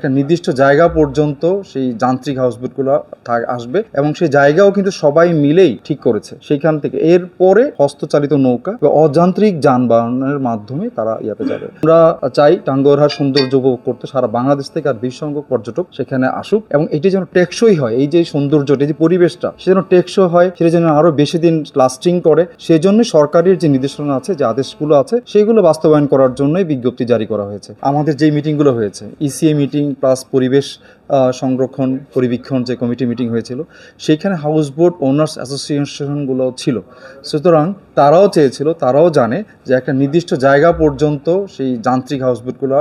একটা নির্দিষ্ট জায়গা পর্যন্ত সেই যান্ত্রিক হাউসবোটগুলো আসবে এবং সেই জায়গাও কিন্তু সবাই মিলেই ঠিক করেছে। সেইখান থেকে এরপরে হস্তচালিত নৌকা বা অযান্ত্রিক যানবাহনের মাধ্যমে তারা ইয়াতে যাবে। আমরা চাই টাঙ্গুয়ারহাট সৌন্দর্য উপভোগ করতে সারা বাংলাদেশ থেকে আর বিশ্বসংখ্যক পর্যটক সেখানে আসুক এবং এটি যেন টেকসই হয়। এই যে সৌন্দর্যটা, এই যে পরিবেশটা, সে যেন টেকসই হয়, সেটা যেন আরো বেশি দিন লাস্টিং করে। সেই জন্য সরকারের যে নির্দেশনা আছে, যে আদেশগুলো আছে, সেইগুলো বাস্তবায়ন করার জন্যই বিজ্ঞপ্তি জারি করা হয়েছে। আমাদের যে মিটিংগুলো হয়েছে, ইসিএ মিটিং প্লাস পরিবেশ সংরক্ষণ পরিবীক্ষণ যে কমিটি মিটিং হয়েছিল, সেইখানে হাউসবোট ওনার্স অ্যাসোসিয়েশনগুলো ছিল। সুতরাং তারাও চেয়েছিল, তারাও জানে যে একটা নির্দিষ্ট জায়গা পর্যন্ত সেই যান্ত্রিক হাউসবোটগুলো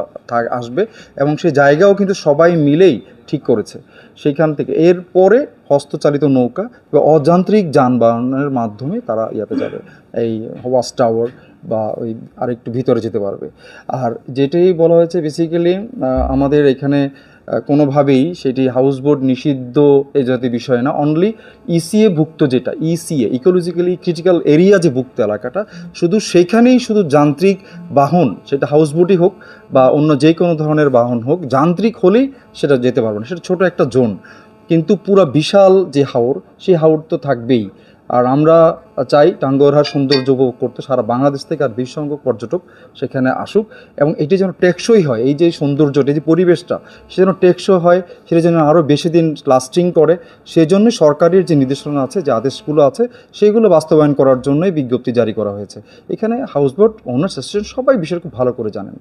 আসবে এবং সেই জায়গাও কিন্তু সবাই মিলেই ঠিক করেছে। সেইখান থেকে এরপরে হস্তচালিত নৌকা বা অযান্ত্রিক যানবাহনের মাধ্যমে তারা ইয়াতে যাবে, এই ওয়াচ টাওয়ার বা ওই আরেকটু ভিতরে যেতে পারবে। আর যেটাই বলা হয়েছে বেসিক্যালি আমাদের এখানে কোনোভাবেই সেটি হাউসবোট নিষিদ্ধ এই জাতীয় বিষয় না। অনলি ইসিএ ভুক্ত, যেটা ইসিএ ইকোলজিক্যালি ক্রিটিক্যাল এরিয়া যে ভুক্ত এলাকাটা, শুধু সেইখানেই শুধু যান্ত্রিক বাহন, সেটা হাউসবোটই হোক বা অন্য যে কোনো ধরনের বাহন হোক, যান্ত্রিক হলেই সেটা যেতে পারবে না। সেটা ছোট একটা জোন, কিন্তু পুরো বিশাল যে হাওর, সেই হাওর তো থাকবেই। আর আমরা চাই টাঙ্গুয়ারহাট সৌন্দর্য উপভোগ করতে সারা বাংলাদেশ থেকে আর বিশ্বসংখ্যক পর্যটক সেখানে আসুক এবং এটি যেন টেকসই হয়। এই যে সৌন্দর্যটা, এই যে পরিবেশটা, সে যেন টেকসই হয়, সেটা যেন আরও বেশি দিন লাস্টিং করে। সেই জন্য সরকারের যে নির্দেশনা আছে, যে আদেশগুলো আছে, সেইগুলো বাস্তবায়ন করার জন্যই বিজ্ঞপ্তি জারি করা হয়েছে। এখানে হাউসবোট ওনার্স অ্যাসোসিয়েশন সবাই বিষয়টা খুব ভালো করে জানেন।